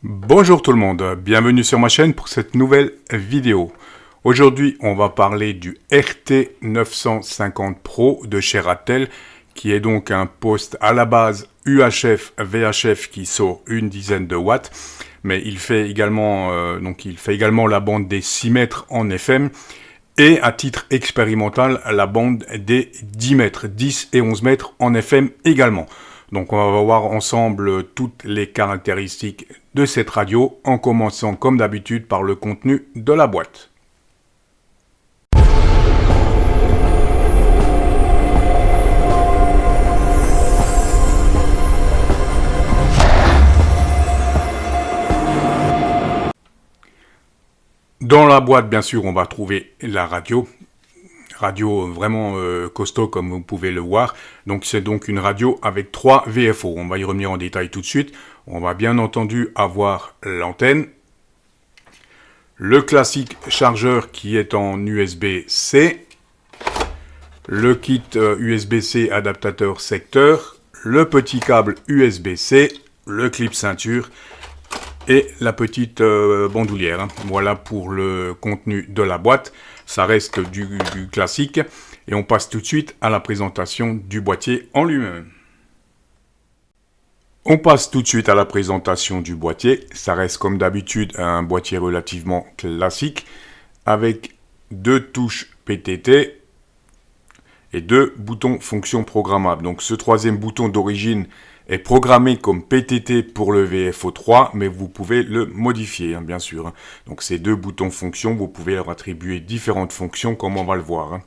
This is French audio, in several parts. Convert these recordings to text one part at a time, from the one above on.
Bonjour tout le monde, bienvenue sur ma chaîne pour cette nouvelle vidéo. Aujourd'hui, on va parler du RT950 Pro de chez Ratel, qui est donc un poste à la base UHF VHF qui sort une dizaine de watts, mais il fait également la bande des 6 mètres en FM et à titre expérimental la bande des 10 mètres, 10 et 11 mètres en FM également. Donc on va voir ensemble toutes les caractéristiques de cette radio, en commençant comme d'habitude par le contenu de la boîte. Dans la boîte, bien sûr, on va trouver la radio. Radio vraiment costaud comme vous pouvez le voir. Donc c'est donc une radio avec 3 VFO. On va y revenir en détail tout de suite. On va bien entendu avoir l'antenne. Le classique chargeur qui est en USB-C. Le kit USB-C adaptateur secteur. Le petit câble USB-C. Le clip ceinture. Et la petite bandoulière. Voilà pour le contenu de la boîte. Ça reste du classique. Et on passe tout de suite à la présentation du boîtier en lui-même. On passe tout de suite à la présentation du boîtier. Ça reste comme d'habitude un boîtier relativement classique. Avec 2 touches PTT et 2 boutons fonction programmable. Donc ce troisième bouton d'origine est programmé comme PTT pour le VFO3, mais vous pouvez le modifier, hein, bien sûr. Donc ces 2 boutons fonction, vous pouvez leur attribuer différentes fonctions, comme on va le voir. Hein.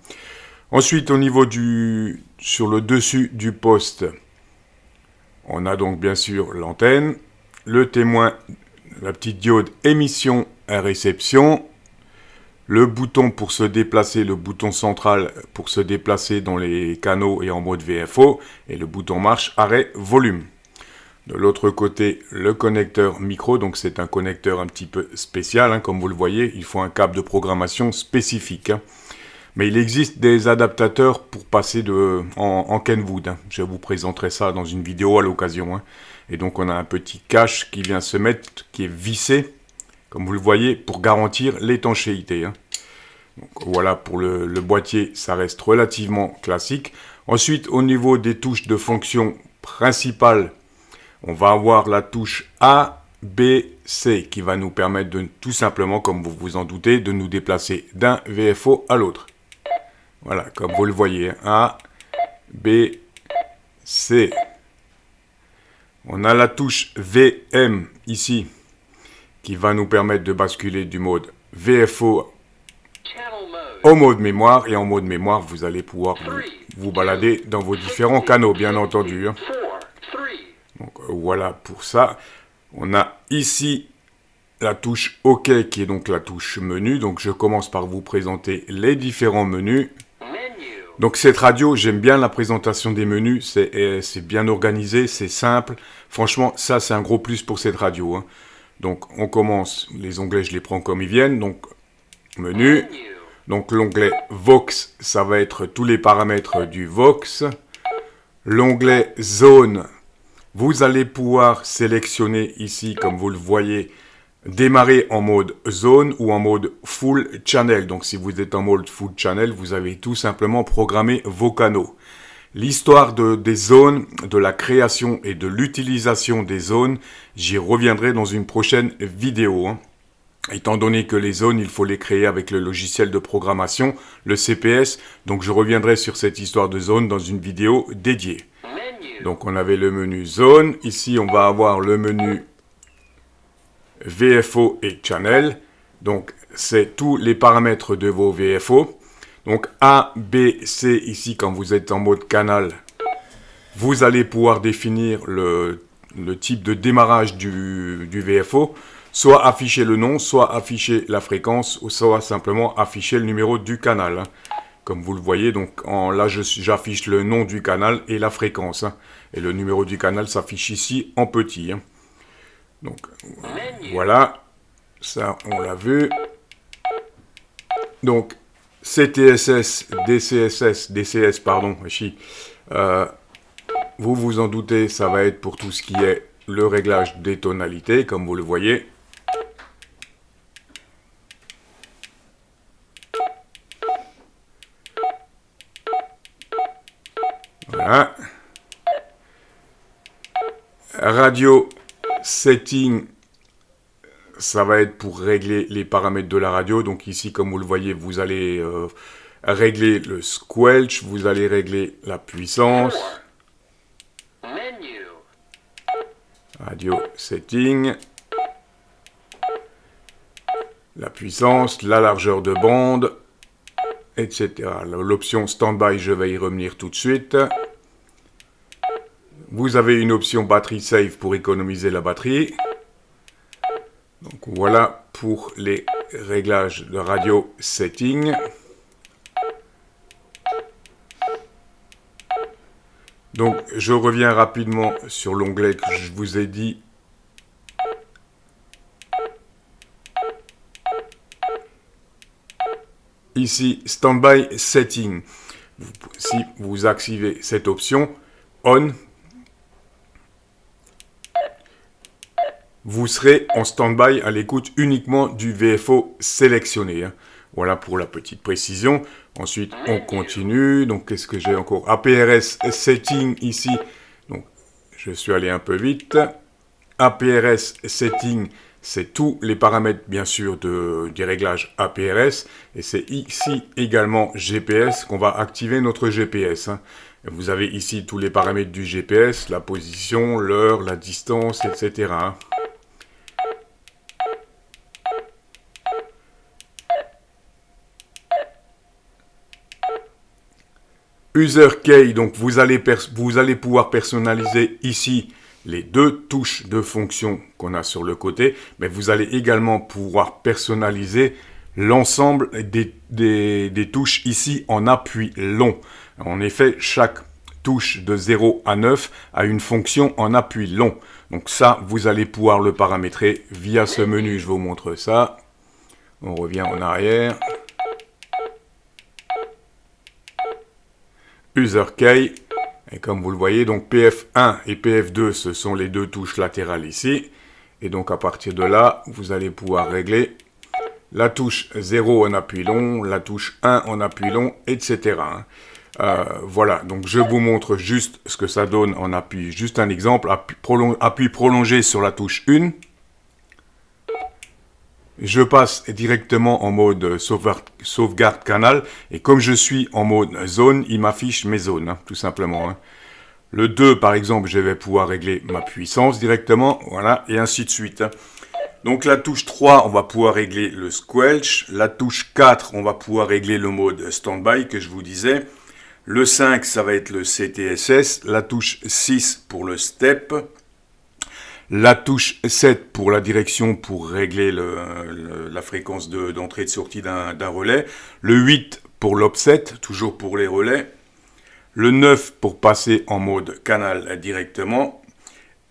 Ensuite, au niveau sur le dessus du poste, on a donc bien sûr l'antenne, le témoin, la petite diode émission et réception, le bouton pour se déplacer, le bouton central pour se déplacer dans les canaux et en mode VFO, et le bouton marche, arrêt, volume. De l'autre côté, le connecteur micro, donc c'est un connecteur un petit peu spécial, hein, comme vous le voyez, il faut un câble de programmation spécifique. Hein. Mais il existe des adaptateurs pour passer en Kenwood. Hein. Je vous présenterai ça dans une vidéo à l'occasion. Hein. Et donc on a un petit cache qui vient se mettre, qui est vissé, comme vous le voyez, pour garantir l'étanchéité. Hein. Donc voilà pour le boîtier, ça reste relativement classique. Ensuite, au niveau des touches de fonction principales, on va avoir la touche A, B, C qui va nous permettre de tout simplement, comme vous vous en doutez, de nous déplacer d'un VFO à l'autre. Voilà, comme vous le voyez, hein. A, B, C. On a la touche VM ici qui va nous permettre de basculer du mode VFO au mode mémoire. Et en mode mémoire, vous allez pouvoir vous balader dans vos différents canaux, bien entendu. Hein. Donc voilà pour ça. On a ici la touche OK qui est donc la touche menu. Donc je commence par vous présenter les différents menus. Donc cette radio, j'aime bien la présentation des menus. C'est bien organisé, c'est simple. Franchement, ça c'est un gros plus pour cette radio. Hein. Donc on commence, les onglets je les prends comme ils viennent. Donc menu. Donc l'onglet Vox, ça va être tous les paramètres du Vox. L'onglet Zone, vous allez pouvoir sélectionner ici, comme vous le voyez, démarrer en mode zone ou en mode full channel. Donc si vous êtes en mode full channel, vous avez tout simplement programmé vos canaux. L'histoire des zones, de la création et de l'utilisation des zones, j'y reviendrai dans une prochaine vidéo. Hein. Étant donné que les zones, il faut les créer avec le logiciel de programmation, le CPS. Donc je reviendrai sur cette histoire de zone dans une vidéo dédiée. Donc on avait le menu zone. Ici, on va avoir le menu VFO et channel. Donc c'est tous les paramètres de vos VFO. Donc A, B, C, ici quand vous êtes en mode canal, vous allez pouvoir définir le type de démarrage du VFO. Soit afficher le nom, soit afficher la fréquence, ou soit simplement afficher le numéro du canal. Hein. Comme vous le voyez, donc là j'affiche le nom du canal et la fréquence. Hein. Et le numéro du canal s'affiche ici en petit. Hein. Donc voilà, ça on l'a vu. Donc CTSS, DCS, pardon, vous vous en doutez, ça va être pour tout ce qui est le réglage des tonalités, comme vous le voyez. Voilà. Radio setting, ça va être pour régler les paramètres de la radio. Donc ici, comme vous le voyez, vous allez régler le squelch, vous allez régler la puissance. Radio setting, la puissance, la largeur de bande, etc. L'option standby, je vais y revenir tout de suite. Vous avez une option batterie save pour économiser la batterie. Donc voilà pour les réglages de radio setting. Donc je reviens rapidement sur l'onglet que je vous ai dit. Ici, standby setting. Si vous activez cette option, on, vous serez en stand-by à l'écoute uniquement du VFO sélectionné. Voilà pour la petite précision. Ensuite, on continue. Donc, qu'est-ce que j'ai encore? APRS setting ici. Donc, je suis allé un peu vite. APRS setting, c'est tous les paramètres, bien sûr, du réglage APRS. Et c'est ici également GPS qu'on va activer notre GPS. Vous avez ici tous les paramètres du GPS, la position, l'heure, la distance, etc. User Key, donc vous allez pouvoir personnaliser ici les deux touches de fonction qu'on a sur le côté, mais vous allez également pouvoir personnaliser l'ensemble des touches ici en appui long. En effet, chaque touche de 0 à 9 a une fonction en appui long. Donc ça, vous allez pouvoir le paramétrer via ce menu. Je vous montre ça. On revient en arrière. User Key. Et comme vous le voyez, donc PF1 et PF2, ce sont les deux touches latérales ici. Et donc à partir de là, vous allez pouvoir régler la touche 0 en appui long, la touche 1 en appui long, etc. Voilà, donc je vous montre juste ce que ça donne en appui. Juste un exemple, appui prolongé sur la touche 1. Je passe directement en mode sauvegarde canal. Et comme je suis en mode zone, il m'affiche mes zones, tout simplement. Le 2, par exemple, je vais pouvoir régler ma puissance directement. Voilà, et ainsi de suite. Donc la touche 3, on va pouvoir régler le squelch. La touche 4, on va pouvoir régler le mode standby que je vous disais. Le 5, ça va être le CTSS. La touche 6 pour le step. La touche 7 pour la direction pour régler la fréquence d'entrée et de sortie d'un relais. Le 8 pour l'offset, toujours pour les relais. Le 9 pour passer en mode canal directement.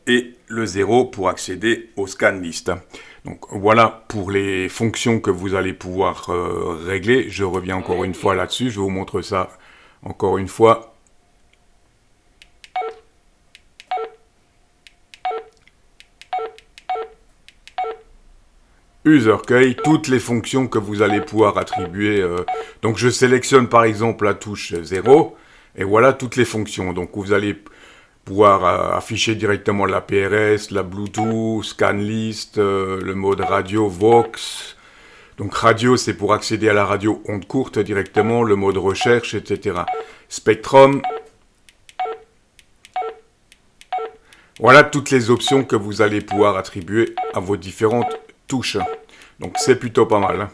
Et le 0 pour accéder au scan list. Donc voilà pour les fonctions que vous allez pouvoir régler. Je reviens encore une fois là-dessus. Je vous montre ça encore une fois. User Key, toutes les fonctions que vous allez pouvoir attribuer. Donc je sélectionne par exemple la touche 0 et voilà toutes les fonctions. Donc vous allez pouvoir afficher directement la PRS, la Bluetooth, ScanList, le mode radio, Vox. Donc radio, c'est pour accéder à la radio onde courte directement, le mode recherche, etc. Spectrum. Voilà toutes les options que vous allez pouvoir attribuer à vos différentes touches. Donc c'est plutôt pas mal.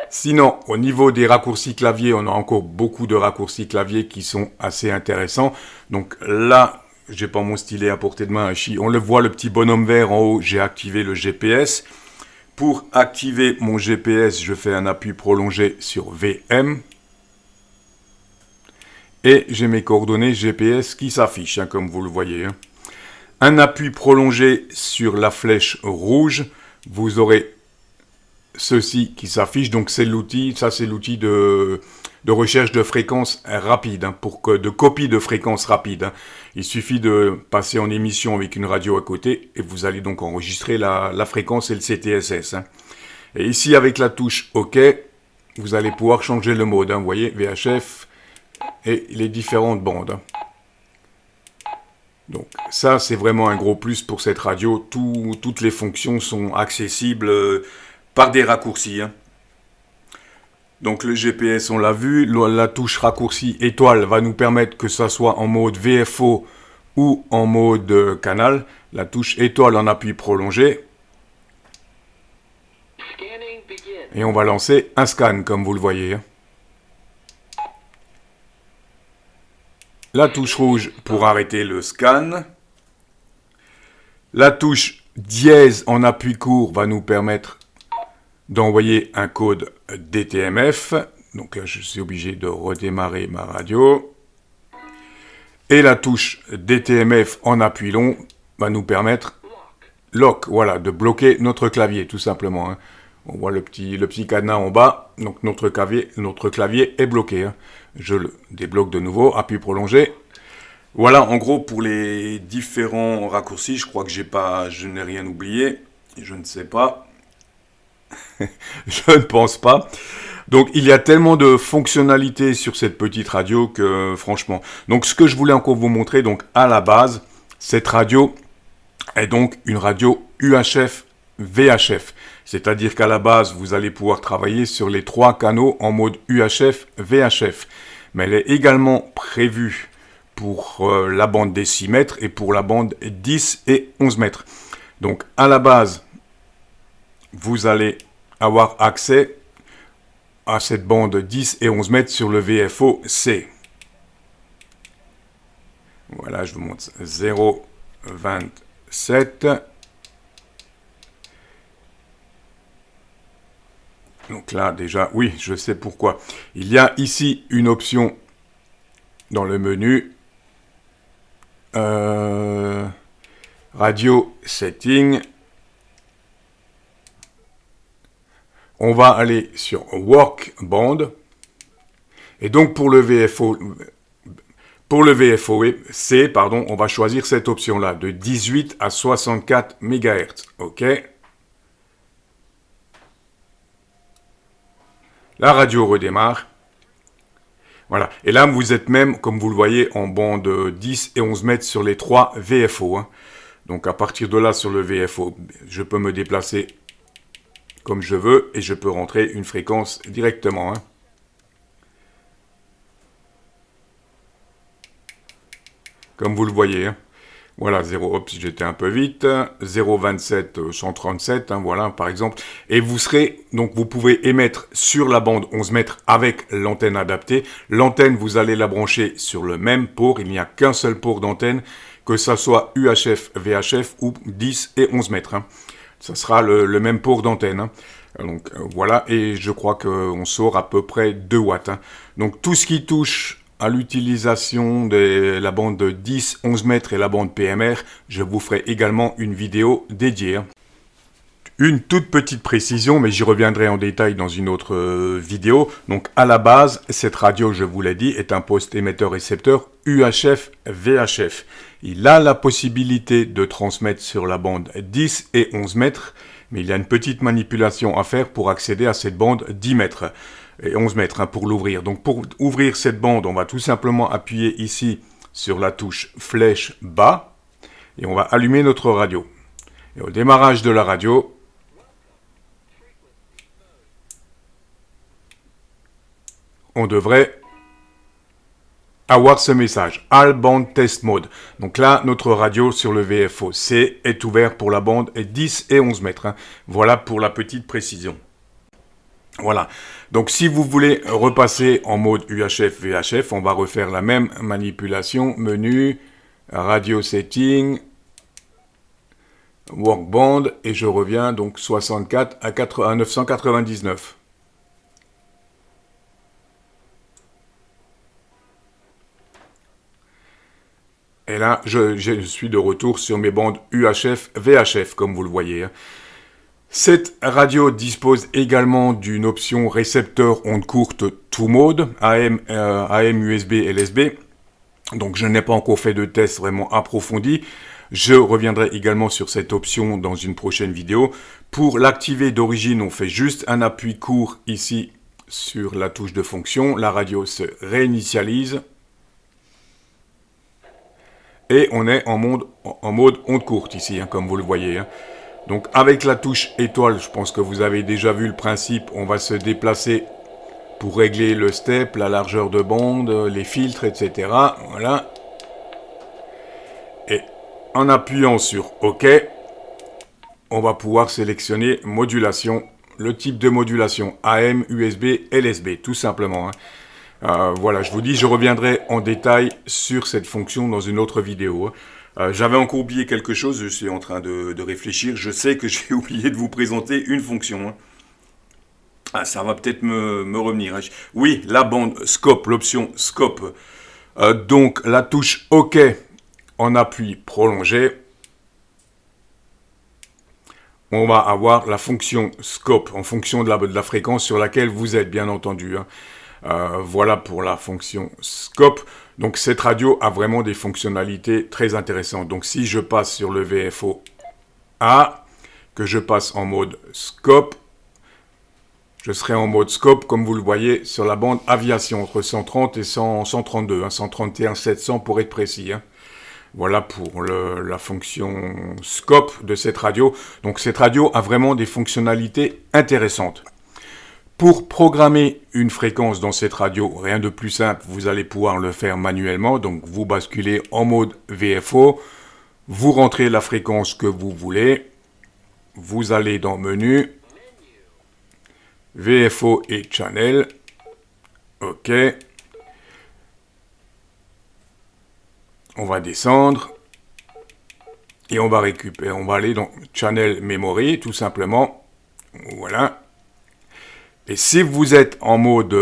Sinon, au niveau des raccourcis clavier, on a encore beaucoup de raccourcis clavier qui sont assez intéressants. Donc là, j'ai pas mon stylet à portée de main. On le voit, le petit bonhomme vert en haut, j'ai activé le GPS. Pour activer mon GPS, je fais un appui prolongé sur VM. Et j'ai mes coordonnées GPS qui s'affichent, comme vous le voyez. Un appui prolongé sur la flèche rouge, vous aurez ceci qui s'affiche. Donc c'est l'outil, ça c'est l'outil de de recherche de fréquences rapides, hein, de copie de fréquences rapides. Hein. Il suffit de passer en émission avec une radio à côté et vous allez donc enregistrer la fréquence et le CTSS. Hein. Et ici, avec la touche OK, vous allez pouvoir changer le mode. Hein, vous voyez, VHF et les différentes bandes. Hein. Donc ça, c'est vraiment un gros plus pour cette radio. Toutes les fonctions sont accessibles par des raccourcis. Hein. Donc le GPS, on l'a vu. La touche raccourci étoile va nous permettre que ça soit en mode VFO ou en mode canal. La touche étoile en appui prolongé. Et on va lancer un scan, comme vous le voyez. Hein. La touche rouge pour arrêter le scan. La touche dièse en appui court va nous permettre d'envoyer un code DTMF. Donc là, je suis obligé de redémarrer ma radio. Et la touche DTMF en appui long va nous permettre lock, voilà, de bloquer notre clavier, tout simplement. Hein. On voit le petit cadenas en bas. Donc notre clavier est bloqué. Hein. Je le débloque de nouveau, appui prolongé. Voilà, en gros, pour les différents raccourcis, je crois que je n'ai rien oublié. Je ne sais pas. Je ne pense pas. Donc, il y a tellement de fonctionnalités sur cette petite radio que, franchement... Donc, ce que je voulais encore vous montrer, donc, à la base, cette radio est donc une radio UHF VHF. C'est-à-dire qu'à la base, vous allez pouvoir travailler sur les 3 canaux en mode UHF VHF. Mais elle est également prévue pour la bande des 6 mètres et pour la bande 10 et 11 mètres. Donc, à la base, vous allez avoir accès à cette bande 10 et 11 mètres sur le VFO-C. Voilà, je vous montre 0,27. Donc là, déjà, oui, je sais pourquoi. Il y a ici une option dans le menu Radio Setting. On va aller sur Work Band. Et donc pour le VFO-C, on va choisir cette option-là, de 18 à 64 MHz. OK. La radio redémarre. Voilà. Et là, vous êtes même, comme vous le voyez, en bande 10 et 11 mètres sur les 3 VFO. Hein. Donc, à partir de là, sur le VFO, je peux me déplacer comme je veux et je peux rentrer une fréquence directement. Hein. Comme vous le voyez. Hein. Voilà, 0, hop, j'étais un peu vite, 0,27, 137, hein, voilà, par exemple. Et vous pouvez émettre sur la bande 11 mètres avec l'antenne adaptée. L'antenne, vous allez la brancher sur le même port, il n'y a qu'un seul port d'antenne, que ça soit UHF, VHF ou 10 et 11 mètres. Hein. Ça sera le même port d'antenne. Hein. Donc, voilà, et je crois qu'on sort à peu près 2 watts. Hein. Donc, tout ce qui touche à l'utilisation de la bande 10, 11 mètres et la bande PMR, je vous ferai également une vidéo dédiée. Une toute petite précision, mais j'y reviendrai en détail dans une autre vidéo. Donc à la base, cette radio, je vous l'ai dit, est un poste émetteur-récepteur UHF VHF. Il a la possibilité de transmettre sur la bande 10 et 11 mètres, mais il y a une petite manipulation à faire pour accéder à cette bande 10 mètres. Et 11 mètres hein, pour l'ouvrir. Donc pour ouvrir cette bande, on va tout simplement appuyer ici sur la touche flèche bas et on va allumer notre radio. Et au démarrage de la radio, on devrait avoir ce message, All Band Test Mode. Donc là, notre radio sur le VFO-C est ouvert pour la bande 10 et 11 mètres. Hein. Voilà pour la petite précision. Voilà, donc si vous voulez repasser en mode UHF, VHF, on va refaire la même manipulation, menu, radio setting, workband, et je reviens donc 64 à 999. Et là, je suis de retour sur mes bandes UHF, VHF, comme vous le voyez. Cette radio dispose également d'une option récepteur onde courte two mode, AM, USB, LSB. Donc je n'ai pas encore fait de test vraiment approfondi. Je reviendrai également sur cette option dans une prochaine vidéo. Pour l'activer d'origine, on fait juste un appui court ici sur la touche de fonction. La radio se réinitialise. Et on est en mode onde courte ici, hein, comme vous le voyez. Hein. Donc avec la touche étoile, je pense que vous avez déjà vu le principe. On va se déplacer pour régler le step, la largeur de bande, les filtres, etc. Voilà. Et en appuyant sur OK, on va pouvoir sélectionner modulation, le type de modulation AM, USB, LSB, tout simplement. Hein. Voilà, je vous dis, je reviendrai en détail sur cette fonction dans une autre vidéo. J'avais encore oublié quelque chose, je suis en train de réfléchir. Je sais que j'ai oublié de vous présenter une fonction. Hein. Ah, ça va peut-être me revenir. Hein. Oui, la bande scope, l'option scope. Donc, la touche OK en appui prolongé. On va avoir la fonction scope en fonction de la fréquence sur laquelle vous êtes, bien entendu. Hein. Voilà pour la fonction scope. Donc cette radio a vraiment des fonctionnalités très intéressantes. Donc si je passe sur le VFO A, que je passe en mode scope, je serai en mode scope comme vous le voyez sur la bande aviation entre 130 et 132, hein, 131 700 pour être précis. Hein. Voilà pour la fonction scope de cette radio. Donc cette radio a vraiment des fonctionnalités intéressantes. Pour programmer une fréquence dans cette radio, rien de plus simple, vous allez pouvoir le faire manuellement. Donc vous basculez en mode VFO, vous rentrez la fréquence que vous voulez, vous allez dans Menu, VFO et Channel, OK. On va descendre et on va récupérer, on va aller dans Channel Memory tout simplement, voilà. Et si vous êtes en mode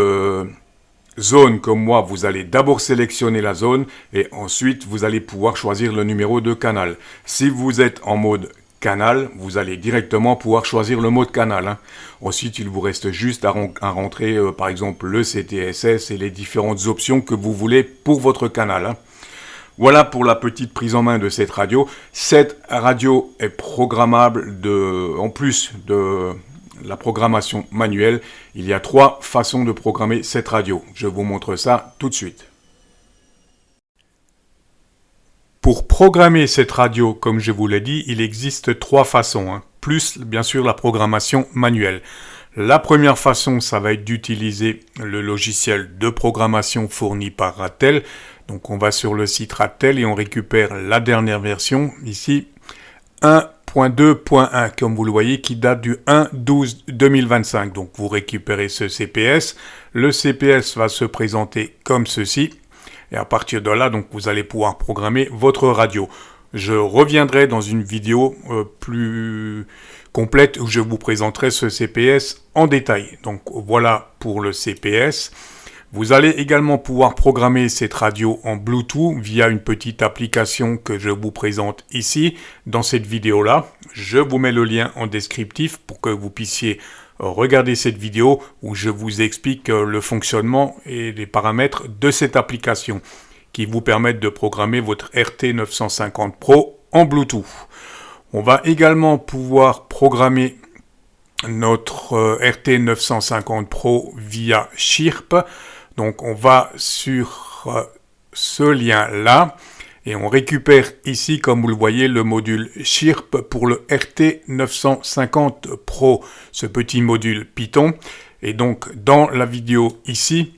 zone comme moi, vous allez d'abord sélectionner la zone et ensuite vous allez pouvoir choisir le numéro de canal. Si vous êtes en mode canal, vous allez directement pouvoir choisir le mode canal. Hein. Ensuite, il vous reste juste à rentrer par exemple le CTSS et les différentes options que vous voulez pour votre canal. Hein. Voilà pour la petite prise en main de cette radio. Cette radio est programmable en plus de la programmation manuelle. Il y a 3 façons de programmer cette radio. Je vous montre ça tout de suite. Pour programmer cette radio, comme je vous l'ai dit, il existe 3 façons, hein, plus bien sûr la programmation manuelle. La première façon, ça va être d'utiliser le logiciel de programmation fourni par Ratel. Donc on va sur le site Ratel et on récupère la dernière version, ici 1.2.1, comme vous le voyez, qui date du 1/12/2025. Donc vous récupérez ce CPS. Le CPS va se présenter comme ceci. Et à partir de là, donc, vous allez pouvoir programmer votre radio. Je reviendrai dans une vidéo plus complète où je vous présenterai ce CPS en détail. Donc voilà pour le CPS. Vous allez également pouvoir programmer cette radio en Bluetooth via une petite application que je vous présente ici dans cette vidéo-là. Je vous mets le lien en descriptif pour que vous puissiez regarder cette vidéo où je vous explique le fonctionnement et les paramètres de cette application qui vous permettent de programmer votre RT950 Pro en Bluetooth. On va également pouvoir programmer notre RT950 Pro via Chirp. Donc on va sur ce lien-là et on récupère ici, comme vous le voyez, le module Chirp pour le RT950 Pro, ce petit module Python. Et donc dans la vidéo ici,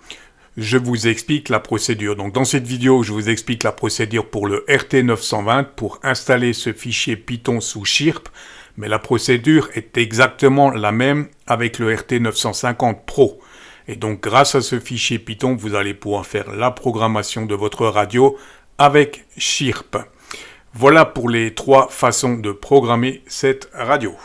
je vous explique la procédure. Donc dans cette vidéo, je vous explique la procédure pour le RT920 pour installer ce fichier Python sous Chirp. Mais la procédure est exactement la même avec le RT950 Pro. Et donc, grâce à ce fichier Python, vous allez pouvoir faire la programmation de votre radio avec Chirp. Voilà pour les 3 façons de programmer cette radio.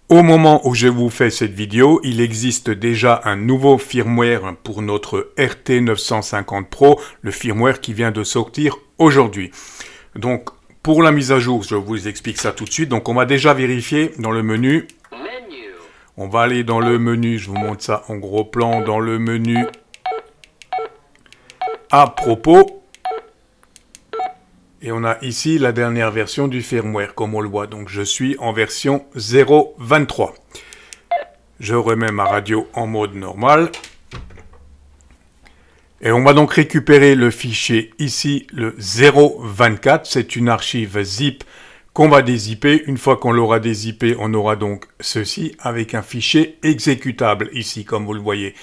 Au moment où je vous fais cette vidéo, il existe déjà un nouveau firmware pour notre RT950 Pro, le firmware qui vient de sortir aujourd'hui. Donc, pour la mise à jour, je vous explique ça tout de suite. Donc, on va déjà vérifier dans le menu. On va aller dans le menu, je vous montre ça en gros plan, dans le menu à propos. Et on a ici la dernière version du firmware, comme on le voit. Donc je suis en version 0.23. Je remets ma radio en mode normal. Et on va donc récupérer le fichier ici, le 0.24. C'est une archive zip qu'on va dézipper. Une fois qu'on l'aura dézippé, on aura donc ceci avec un fichier exécutable ici, comme vous le voyez.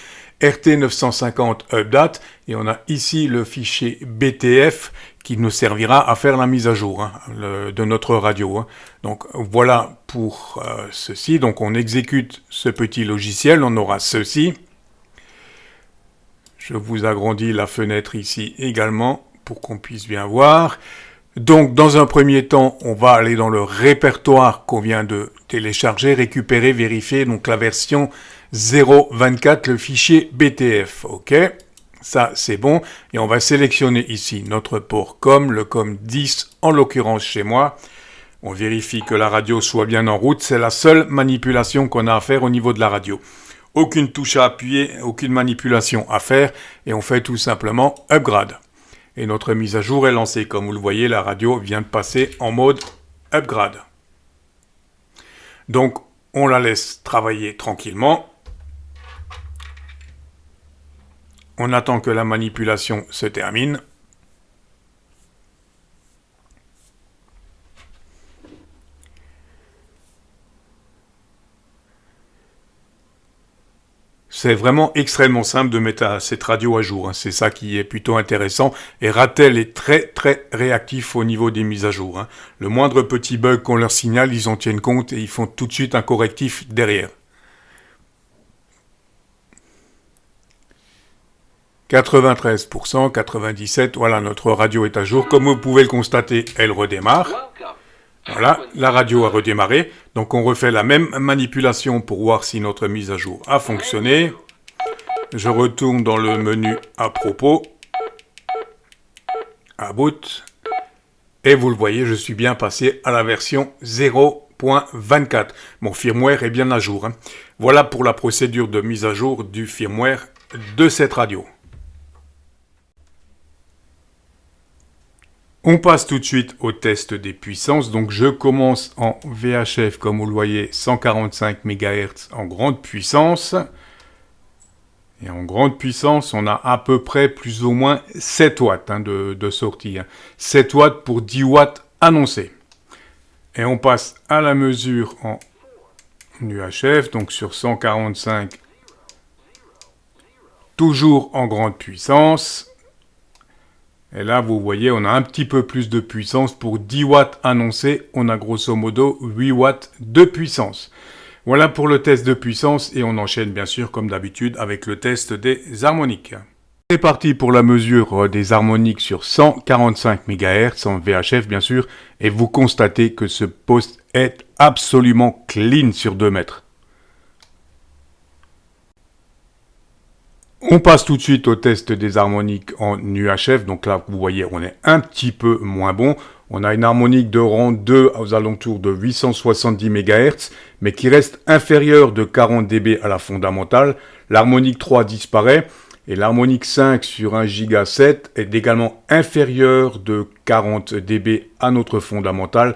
RT950 update. Et on a ici le fichier BTF qui nous servira à faire la mise à jour de notre radio. Donc voilà pour ceci. Donc on exécute ce petit logiciel. On aura ceci. Je vous agrandis la fenêtre ici également pour qu'on puisse bien voir. Donc, dans un premier temps, on va aller dans le répertoire qu'on vient de télécharger, récupérer, vérifier. Donc, la version 0.24, le fichier BTF. OK, ça, c'est bon. Et on va sélectionner ici notre port COM, le COM 10 en l'occurrence chez moi. On vérifie que la radio soit bien en route. C'est la seule manipulation qu'on a à faire au niveau de la radio. Aucune touche à appuyer, aucune manipulation à faire, et on fait tout simplement upgrade. Et notre mise à jour est lancée. Comme vous le voyez, la radio vient de passer en mode upgrade. Donc, on la laisse travailler tranquillement. On attend que la manipulation se termine. C'est vraiment extrêmement simple de mettre cette radio à jour. C'est ça qui est plutôt intéressant. Et Ratel est très très réactif au niveau des mises à jour. Le moindre petit bug qu'on leur signale, ils en tiennent compte et ils font tout de suite un correctif derrière. 93%, 97%, voilà, notre radio est à jour. Comme vous pouvez le constater, elle redémarre. Voilà, la radio a redémarré. Donc on refait la même manipulation pour voir si notre mise à jour a fonctionné. Je retourne dans le menu à propos. À boot. Et vous le voyez, je suis bien passé à la version 0.24. Mon firmware est bien à jour. Voilà pour la procédure de mise à jour du firmware de cette radio. On passe tout de suite au test des puissances. Donc je commence en VHF, comme vous le voyez, 145 MHz en grande puissance. Et en grande puissance, on a à peu près plus ou moins 7 watts de sortie. 7 watts pour 10 watts annoncés. Et on passe à la mesure en UHF, donc sur 145, toujours en grande puissance. Et là, vous voyez, on a un petit peu plus de puissance. Pour 10 watts annoncés, on a grosso modo 8 watts de puissance. Voilà pour le test de puissance et on enchaîne bien sûr comme d'habitude avec le test des harmoniques. C'est parti pour la mesure des harmoniques sur 145 MHz en VHF bien sûr. Et vous constatez que ce poste est absolument clean sur 2 mètres. On passe tout de suite au test des harmoniques en UHF. Donc là, vous voyez, on est un petit peu moins bon. On a une harmonique de rang 2 aux alentours de 870 MHz, mais qui reste inférieure de 40 dB à la fondamentale. L'harmonique 3 disparaît. Et l'harmonique 5 sur 1 giga 7 est également inférieure de 40 dB à notre fondamentale.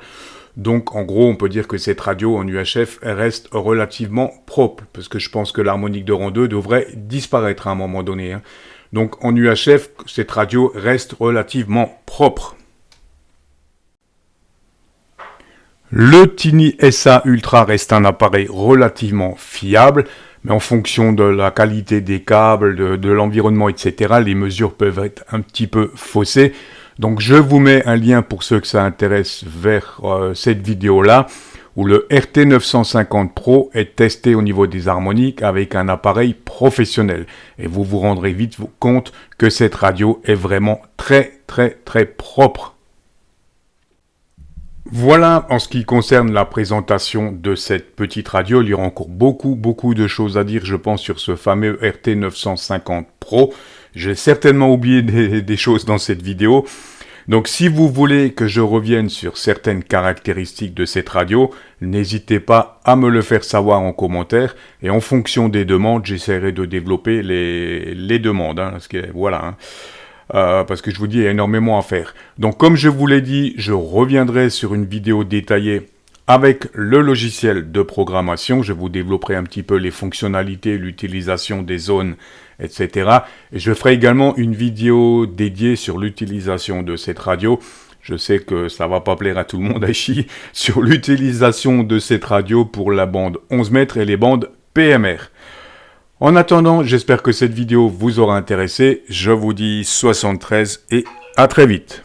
Donc, en gros, on peut dire que cette radio en UHF elle reste relativement propre, parce que je pense que l'harmonique de rang 2 devrait disparaître à un moment donné. Donc, en UHF, cette radio reste relativement propre. Le Tiny SA Ultra reste un appareil relativement fiable, mais en fonction de la qualité des câbles, de l'environnement, etc., les mesures peuvent être un petit peu faussées. Donc je vous mets un lien pour ceux que ça intéresse vers cette vidéo-là, où le RT950 Pro est testé au niveau des harmoniques avec un appareil professionnel. Et vous vous rendrez vite compte que cette radio est vraiment très propre. Voilà en ce qui concerne la présentation de cette petite radio. Il y aura encore beaucoup de choses à dire, je pense, sur ce fameux RT950 Pro. J'ai certainement oublié des choses dans cette vidéo. Donc si vous voulez que je revienne sur certaines caractéristiques de cette radio, n'hésitez pas à me le faire savoir en commentaire et en fonction des demandes, j'essaierai de développer les demandes. Parce que, voilà, parce que je vous dis, il y a énormément à faire. Donc comme je vous l'ai dit, je reviendrai sur une vidéo détaillée avec le logiciel de programmation. Je vous développerai un petit peu les fonctionnalités, l'utilisation des zones, etc. Et je ferai également une vidéo dédiée sur l'utilisation de cette radio. Je sais que ça va pas plaire à tout le monde, Aichi, sur l'utilisation de cette radio pour la bande 11 mètres et les bandes PMR. En attendant, j'espère que cette vidéo vous aura intéressé. Je vous dis 73 et à très vite.